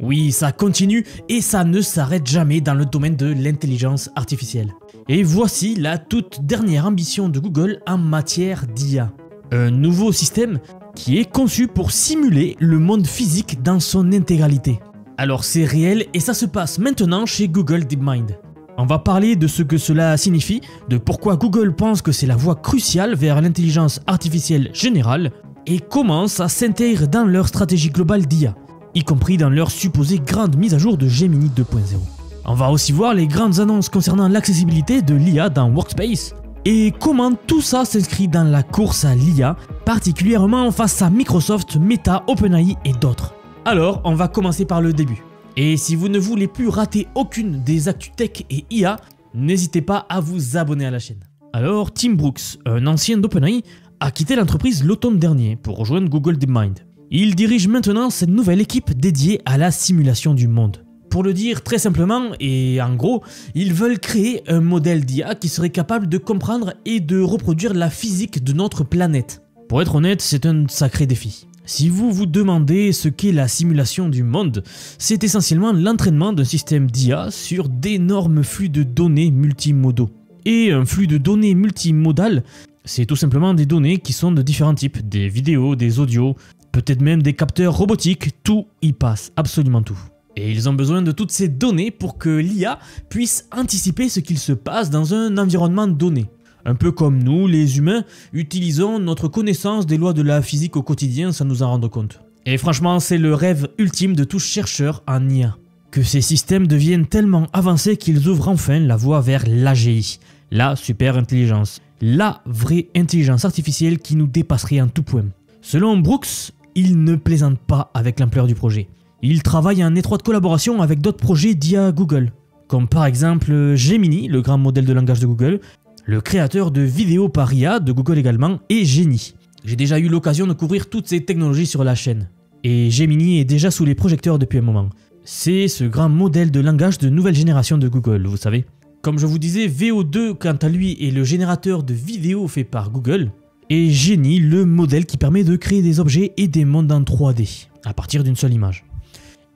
Oui, ça continue et ça ne s'arrête jamais dans le domaine de l'intelligence artificielle. Et voici la toute dernière ambition de Google en matière d'IA. Un nouveau système qui est conçu pour simuler le monde physique dans son intégralité. Alors c'est réel et ça se passe maintenant chez Google DeepMind. On va parler de ce que cela signifie, de pourquoi Google pense que c'est la voie cruciale vers l'intelligence artificielle générale et comment ça s'intègre dans leur stratégie globale d'IA, y compris dans leur supposée grande mise à jour de Gemini 2.0. On va aussi voir les grandes annonces concernant l'accessibilité de l'IA dans Workspace et comment tout ça s'inscrit dans la course à l'IA, particulièrement face à Microsoft, Meta, OpenAI et d'autres. Alors, on va commencer par le début. Et si vous ne voulez plus rater aucune des actus tech et IA, n'hésitez pas à vous abonner à la chaîne. Alors, Tim Brooks, un ancien d'OpenAI, a quitté l'entreprise l'automne dernier pour rejoindre Google DeepMind. Il dirige maintenant cette nouvelle équipe dédiée à la simulation du monde. Pour le dire très simplement et en gros, ils veulent créer un modèle d'IA qui serait capable de comprendre et de reproduire la physique de notre planète. Pour être honnête, c'est un sacré défi. Si vous vous demandez ce qu'est la simulation du monde, c'est essentiellement l'entraînement d'un système d'IA sur d'énormes flux de données multimodaux. Et un flux de données multimodal, c'est tout simplement des données qui sont de différents types, des vidéos, des audios, peut-être même des capteurs robotiques, tout y passe, absolument tout. Et ils ont besoin de toutes ces données pour que l'IA puisse anticiper ce qu'il se passe dans un environnement donné. Un peu comme nous, les humains, utilisons notre connaissance des lois de la physique au quotidien sans nous en rendre compte. Et franchement, c'est le rêve ultime de tout chercheur en IA. Que ces systèmes deviennent tellement avancés qu'ils ouvrent enfin la voie vers l'AGI, la super intelligence, la vraie intelligence artificielle qui nous dépasserait en tout point. Selon Brooks, il ne plaisante pas avec l'ampleur du projet. Il travaille en étroite collaboration avec d'autres projets d'IA Google, comme par exemple Gemini, le grand modèle de langage de Google, le créateur de vidéos par IA de Google également, et Genie. J'ai déjà eu l'occasion de couvrir toutes ces technologies sur la chaîne. Et Gemini est déjà sous les projecteurs depuis un moment. C'est ce grand modèle de langage de nouvelle génération de Google, vous savez. Comme je vous disais, VO2 quant à lui est le générateur de vidéos fait par Google, et Genie, le modèle qui permet de créer des objets et des mondes en 3D, à partir d'une seule image.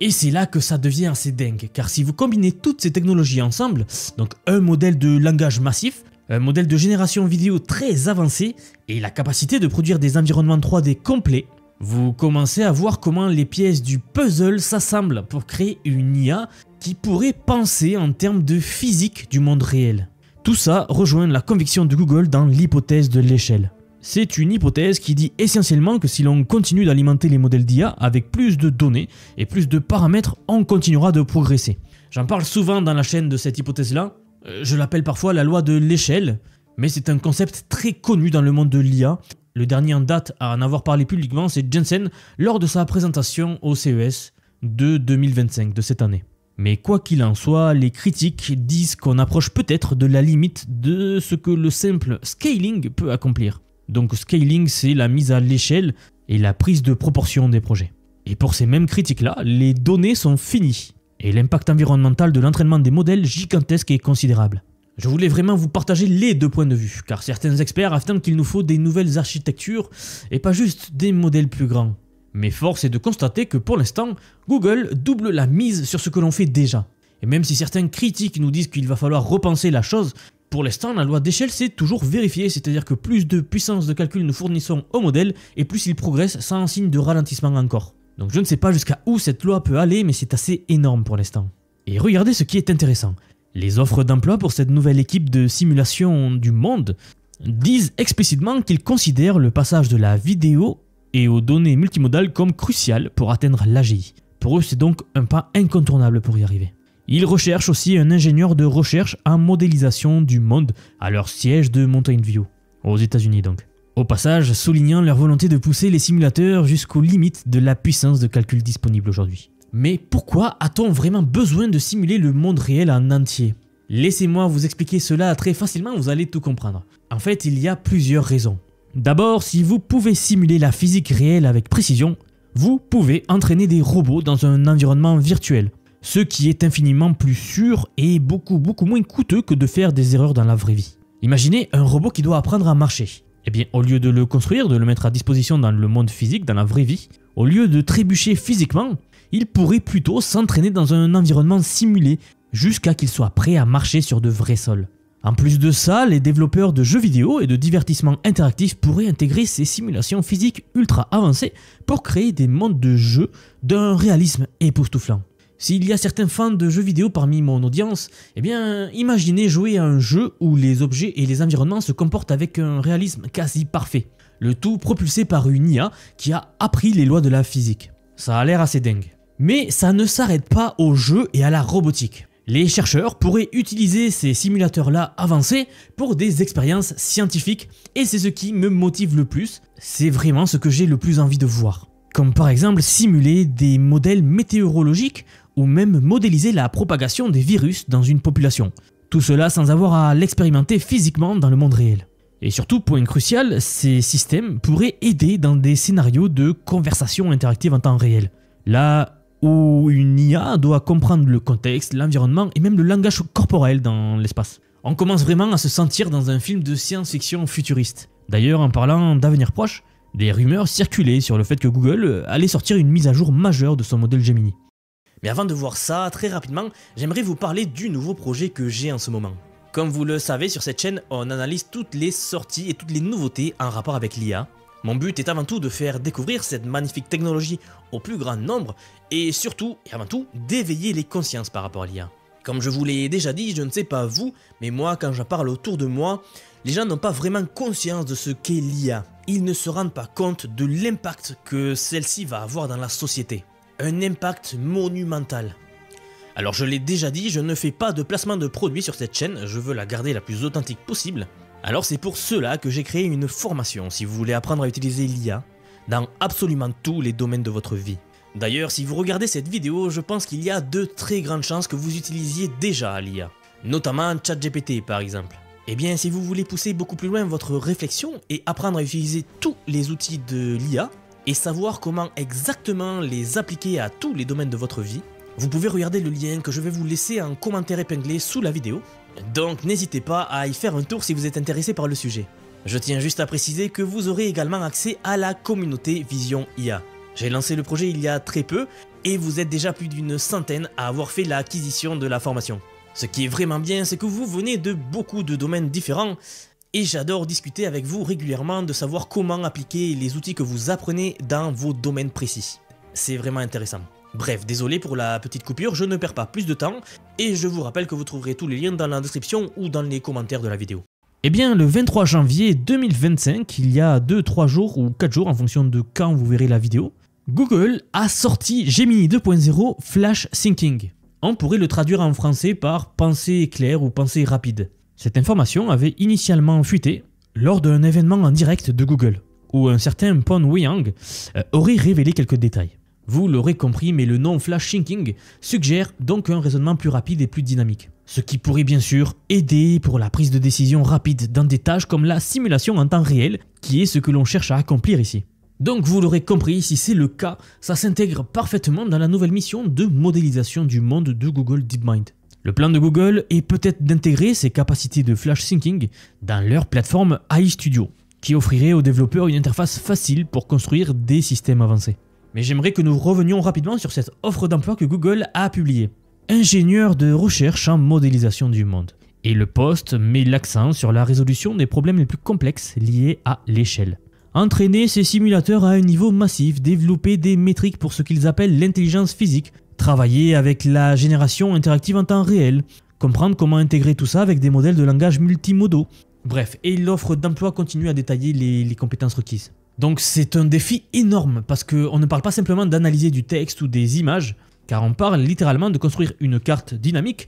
Et c'est là que ça devient assez dingue, car si vous combinez toutes ces technologies ensemble, donc un modèle de langage massif, un modèle de génération vidéo très avancé et la capacité de produire des environnements 3D complets, vous commencez à voir comment les pièces du puzzle s'assemblent pour créer une IA qui pourrait penser en termes de physique du monde réel. Tout ça rejoint la conviction de Google dans l'hypothèse de l'échelle. C'est une hypothèse qui dit essentiellement que si l'on continue d'alimenter les modèles d'IA avec plus de données et plus de paramètres, on continuera de progresser. J'en parle souvent dans la chaîne de cette hypothèse-là. Je l'appelle parfois la loi de l'échelle, mais c'est un concept très connu dans le monde de l'IA. Le dernier en date à en avoir parlé publiquement, c'est Jensen lors de sa présentation au CES de 2025, de cette année. Mais quoi qu'il en soit, les critiques disent qu'on approche peut-être de la limite de ce que le simple scaling peut accomplir. Donc scaling, c'est la mise à l'échelle et la prise de proportion des projets. Et pour ces mêmes critiques-là, les données sont finies. Et l'impact environnemental de l'entraînement des modèles gigantesques est considérable. Je voulais vraiment vous partager les deux points de vue, car certains experts affirment qu'il nous faut des nouvelles architectures et pas juste des modèles plus grands. Mais force est de constater que pour l'instant, Google double la mise sur ce que l'on fait déjà. Et même si certains critiques nous disent qu'il va falloir repenser la chose, pour l'instant la loi d'échelle c'est toujours vérifié, c'est-à-dire que plus de puissance de calcul nous fournissons au modèle et plus il progresse sans signe de ralentissement encore. Donc je ne sais pas jusqu'à où cette loi peut aller, mais c'est assez énorme pour l'instant. Et regardez ce qui est intéressant. Les offres d'emploi pour cette nouvelle équipe de simulation du monde disent explicitement qu'ils considèrent le passage de la vidéo et aux données multimodales comme crucial pour atteindre l'AGI. Pour eux, c'est donc un pas incontournable pour y arriver. Ils recherchent aussi un ingénieur de recherche en modélisation du monde à leur siège de Mountain View, aux États-Unis donc. Au passage, soulignant leur volonté de pousser les simulateurs jusqu'aux limites de la puissance de calcul disponible aujourd'hui. Mais pourquoi a-t-on vraiment besoin de simuler le monde réel en entier? Laissez-moi vous expliquer cela très facilement, vous allez tout comprendre. En fait, il y a plusieurs raisons. D'abord, si vous pouvez simuler la physique réelle avec précision, vous pouvez entraîner des robots dans un environnement virtuel, ce qui est infiniment plus sûr et beaucoup moins coûteux que de faire des erreurs dans la vraie vie. Imaginez un robot qui doit apprendre à marcher. Eh bien, au lieu de le construire, de le mettre à disposition dans le monde physique, dans la vraie vie, au lieu de trébucher physiquement, il pourrait plutôt s'entraîner dans un environnement simulé jusqu'à qu'il soit prêt à marcher sur de vrais sols. En plus de ça, les développeurs de jeux vidéo et de divertissement interactifs pourraient intégrer ces simulations physiques ultra avancées pour créer des mondes de jeu d'un réalisme époustouflant. S'il y a certains fans de jeux vidéo parmi mon audience, eh bien, imaginez jouer à un jeu où les objets et les environnements se comportent avec un réalisme quasi parfait. Le tout propulsé par une IA qui a appris les lois de la physique. Ça a l'air assez dingue. Mais ça ne s'arrête pas au jeu et à la robotique. Les chercheurs pourraient utiliser ces simulateurs-là avancés pour des expériences scientifiques et c'est ce qui me motive le plus, c'est vraiment ce que j'ai le plus envie de voir. Comme par exemple simuler des modèles météorologiques ou même modéliser la propagation des virus dans une population. Tout cela sans avoir à l'expérimenter physiquement dans le monde réel. Et surtout, point crucial, ces systèmes pourraient aider dans des scénarios de conversation interactive en temps réel. Là où une IA doit comprendre le contexte, l'environnement et même le langage corporel dans l'espace. On commence vraiment à se sentir dans un film de science-fiction futuriste. D'ailleurs, en parlant d'avenir proche, des rumeurs circulaient sur le fait que Google allait sortir une mise à jour majeure de son modèle Gemini. Mais avant de voir ça, très rapidement, j'aimerais vous parler du nouveau projet que j'ai en ce moment. Comme vous le savez, sur cette chaîne, on analyse toutes les sorties et toutes les nouveautés en rapport avec l'IA. Mon but est avant tout de faire découvrir cette magnifique technologie au plus grand nombre et surtout, et avant tout, d'éveiller les consciences par rapport à l'IA. Comme je vous l'ai déjà dit, je ne sais pas vous, mais moi quand j'en parle autour de moi, les gens n'ont pas vraiment conscience de ce qu'est l'IA. Ils ne se rendent pas compte de l'impact que celle-ci va avoir dans la société. Un impact monumental. Alors je l'ai déjà dit, je ne fais pas de placement de produits sur cette chaîne, je veux la garder la plus authentique possible. Alors c'est pour cela que j'ai créé une formation si vous voulez apprendre à utiliser l'IA dans absolument tous les domaines de votre vie. D'ailleurs, si vous regardez cette vidéo, je pense qu'il y a de très grandes chances que vous utilisiez déjà l'IA, notamment ChatGPT par exemple. Eh bien, si vous voulez pousser beaucoup plus loin votre réflexion et apprendre à utiliser tous les outils de l'IA et savoir comment exactement les appliquer à tous les domaines de votre vie, vous pouvez regarder le lien que je vais vous laisser en commentaire épinglé sous la vidéo. Donc n'hésitez pas à y faire un tour si vous êtes intéressé par le sujet. Je tiens juste à préciser que vous aurez également accès à la communauté Vision IA. J'ai lancé le projet il y a très peu et vous êtes déjà plus d'une centaine à avoir fait l'acquisition de la formation. Ce qui est vraiment bien, c'est que vous venez de beaucoup de domaines différents et j'adore discuter avec vous régulièrement de savoir comment appliquer les outils que vous apprenez dans vos domaines précis. C'est vraiment intéressant. Bref, désolé pour la petite coupure, je ne perds pas plus de temps et je vous rappelle que vous trouverez tous les liens dans la description ou dans les commentaires de la vidéo. Eh bien, le 23 janvier 2025, il y a 2-3 jours ou 4 jours en fonction de quand vous verrez la vidéo, Google a sorti Gemini 2.0 Flash Thinking. On pourrait le traduire en français par pensée éclair ou pensée rapide. Cette information avait initialement fuité lors d'un événement en direct de Google, où un certain Pon Weiyang aurait révélé quelques détails. Vous l'aurez compris, mais le nom Flash Thinking suggère donc un raisonnement plus rapide et plus dynamique. Ce qui pourrait bien sûr aider pour la prise de décision rapide dans des tâches comme la simulation en temps réel, qui est ce que l'on cherche à accomplir ici. Donc vous l'aurez compris, si c'est le cas, ça s'intègre parfaitement dans la nouvelle mission de modélisation du monde de Google DeepMind. Le plan de Google est peut-être d'intégrer ces capacités de Flash Thinking dans leur plateforme AI Studio, qui offrirait aux développeurs une interface facile pour construire des systèmes avancés. Mais j'aimerais que nous revenions rapidement sur cette offre d'emploi que Google a publiée. Ingénieur de recherche en modélisation du monde. Et le poste met l'accent sur la résolution des problèmes les plus complexes liés à l'échelle. Entraîner ces simulateurs à un niveau massif, développer des métriques pour ce qu'ils appellent l'intelligence physique, travailler avec la génération interactive en temps réel, comprendre comment intégrer tout ça avec des modèles de langage multimodaux. Bref, et l'offre d'emploi continue à détailler les compétences requises. Donc c'est un défi énorme parce qu'on ne parle pas simplement d'analyser du texte ou des images, car on parle littéralement de construire une carte dynamique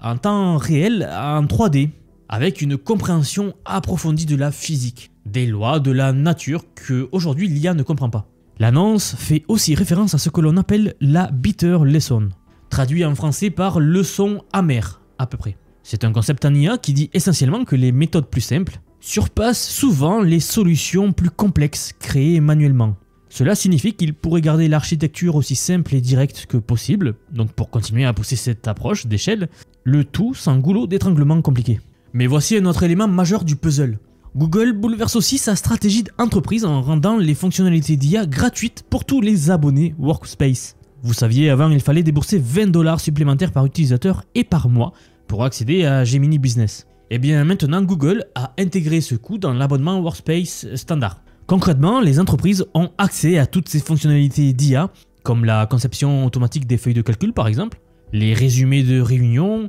en temps réel en 3D, avec une compréhension approfondie de la physique, des lois de la nature que aujourd'hui l'IA ne comprend pas. L'annonce fait aussi référence à ce que l'on appelle la bitter lesson, traduit en français par leçon amère à peu près. C'est un concept en IA qui dit essentiellement que les méthodes plus simples surpassent souvent les solutions plus complexes créées manuellement. Cela signifie qu'il pourrait garder l'architecture aussi simple et directe que possible, donc pour continuer à pousser cette approche d'échelle, le tout sans goulot d'étranglement compliqué. Mais voici un autre élément majeur du puzzle. Google bouleverse aussi sa stratégie d'entreprise en rendant les fonctionnalités d'IA gratuites pour tous les abonnés Workspace. Vous saviez, avant il fallait débourser 20 $ supplémentaires par utilisateur et par mois pour accéder à Gemini Business. Et bien maintenant Google a intégré ce coût dans l'abonnement Workspace standard. Concrètement, les entreprises ont accès à toutes ces fonctionnalités d'IA, comme la conception automatique des feuilles de calcul par exemple, les résumés de réunions,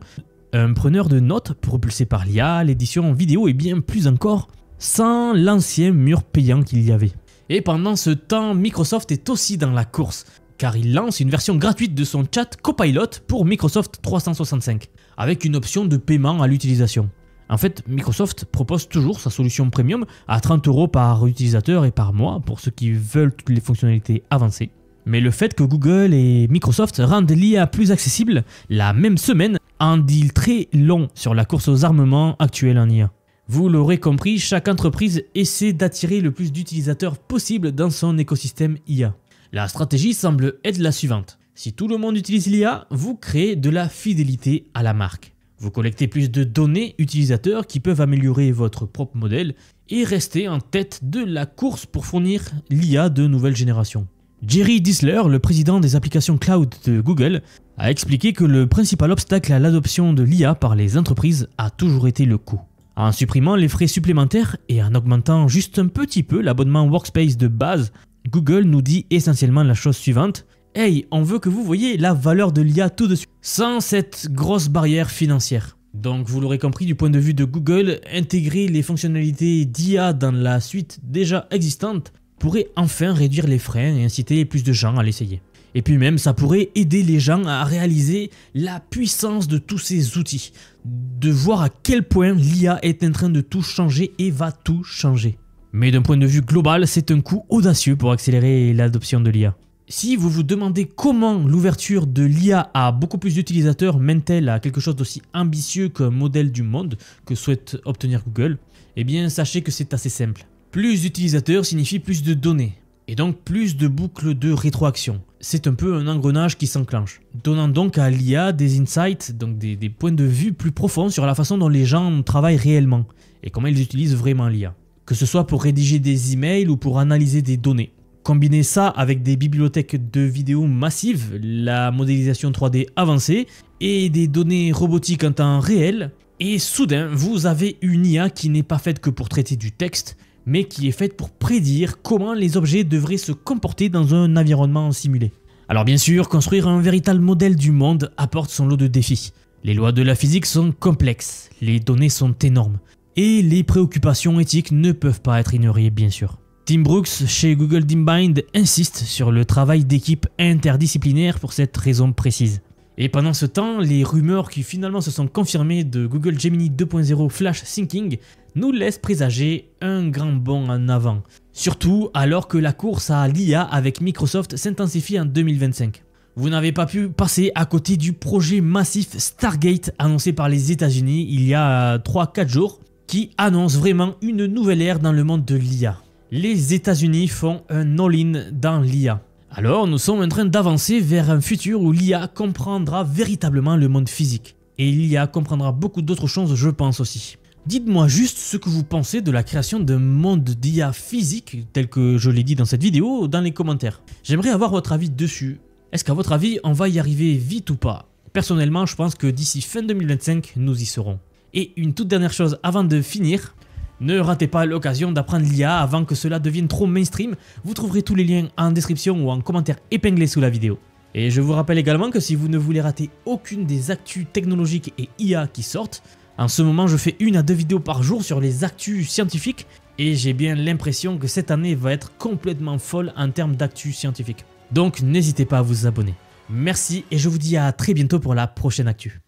un preneur de notes propulsé par l'IA, l'édition vidéo et bien plus encore, sans l'ancien mur payant qu'il y avait. Et pendant ce temps, Microsoft est aussi dans la course, car il lance une version gratuite de son chat Copilot pour Microsoft 365, avec une option de paiement à l'utilisation. En fait, Microsoft propose toujours sa solution premium à 30 € par utilisateur et par mois pour ceux qui veulent toutes les fonctionnalités avancées. Mais le fait que Google et Microsoft rendent l'IA plus accessible la même semaine en dit très long sur la course aux armements actuelle en IA. Vous l'aurez compris, chaque entreprise essaie d'attirer le plus d'utilisateurs possible dans son écosystème IA. La stratégie semble être la suivante. Si tout le monde utilise l'IA, vous créez de la fidélité à la marque. Vous collectez plus de données utilisateurs qui peuvent améliorer votre propre modèle et rester en tête de la course pour fournir l'IA de nouvelle génération. Jerry Disler, le président des applications cloud de Google, a expliqué que le principal obstacle à l'adoption de l'IA par les entreprises a toujours été le coût. En supprimant les frais supplémentaires et en augmentant juste un petit peu l'abonnement Workspace de base, Google nous dit essentiellement la chose suivante. Hey, on veut que vous voyez la valeur de l'IA tout de suite, sans cette grosse barrière financière. Donc vous l'aurez compris, du point de vue de Google, intégrer les fonctionnalités d'IA dans la suite déjà existante pourrait enfin réduire les freins et inciter plus de gens à l'essayer. Et puis même, ça pourrait aider les gens à réaliser la puissance de tous ces outils, de voir à quel point l'IA est en train de tout changer et va tout changer. Mais d'un point de vue global, c'est un coup audacieux pour accélérer l'adoption de l'IA. Si vous vous demandez comment l'ouverture de l'IA à beaucoup plus d'utilisateurs mène-t-elle à quelque chose d'aussi ambitieux qu'un modèle du monde que souhaite obtenir Google, eh bien sachez que c'est assez simple. Plus d'utilisateurs signifie plus de données, et donc plus de boucles de rétroaction. C'est un peu un engrenage qui s'enclenche, donnant donc à l'IA des insights, donc des points de vue plus profonds sur la façon dont les gens travaillent réellement, et comment ils utilisent vraiment l'IA. Que ce soit pour rédiger des emails ou pour analyser des données. Combinez ça avec des bibliothèques de vidéos massives, la modélisation 3D avancée et des données robotiques en temps réel, et soudain vous avez une IA qui n'est pas faite que pour traiter du texte, mais qui est faite pour prédire comment les objets devraient se comporter dans un environnement simulé. Alors bien sûr, construire un véritable modèle du monde apporte son lot de défis. Les lois de la physique sont complexes, les données sont énormes, et les préoccupations éthiques ne peuvent pas être ignorées bien sûr. Tim Brooks chez Google DeepMind insiste sur le travail d'équipe interdisciplinaire pour cette raison précise. Et pendant ce temps, les rumeurs qui finalement se sont confirmées de Google Gemini 2.0 Flash Thinking nous laissent présager un grand bond en avant. Surtout alors que la course à l'IA avec Microsoft s'intensifie en 2025. Vous n'avez pas pu passer à côté du projet massif Stargate annoncé par les États-Unis il y a 3-4 jours, qui annonce vraiment une nouvelle ère dans le monde de l'IA. Les États-Unis font un all-in dans l'IA. Alors nous sommes en train d'avancer vers un futur où l'IA comprendra véritablement le monde physique. Et l'IA comprendra beaucoup d'autres choses, je pense aussi. Dites-moi juste ce que vous pensez de la création d'un monde d'IA physique, tel que je l'ai dit dans cette vidéo, dans les commentaires. J'aimerais avoir votre avis dessus. Est-ce qu'à votre avis, on va y arriver vite ou pas? Personnellement, je pense que d'ici fin 2025, nous y serons. Et une toute dernière chose avant de finir, ne ratez pas l'occasion d'apprendre l'IA avant que cela devienne trop mainstream. Vous trouverez tous les liens en description ou en commentaire épinglé sous la vidéo. Et je vous rappelle également que si vous ne voulez rater aucune des actus technologiques et IA qui sortent, en ce moment je fais 1 à 2 vidéos par jour sur les actus scientifiques et j'ai bien l'impression que cette année va être complètement folle en termes d'actus scientifiques. Donc n'hésitez pas à vous abonner. Merci et je vous dis à très bientôt pour la prochaine actu.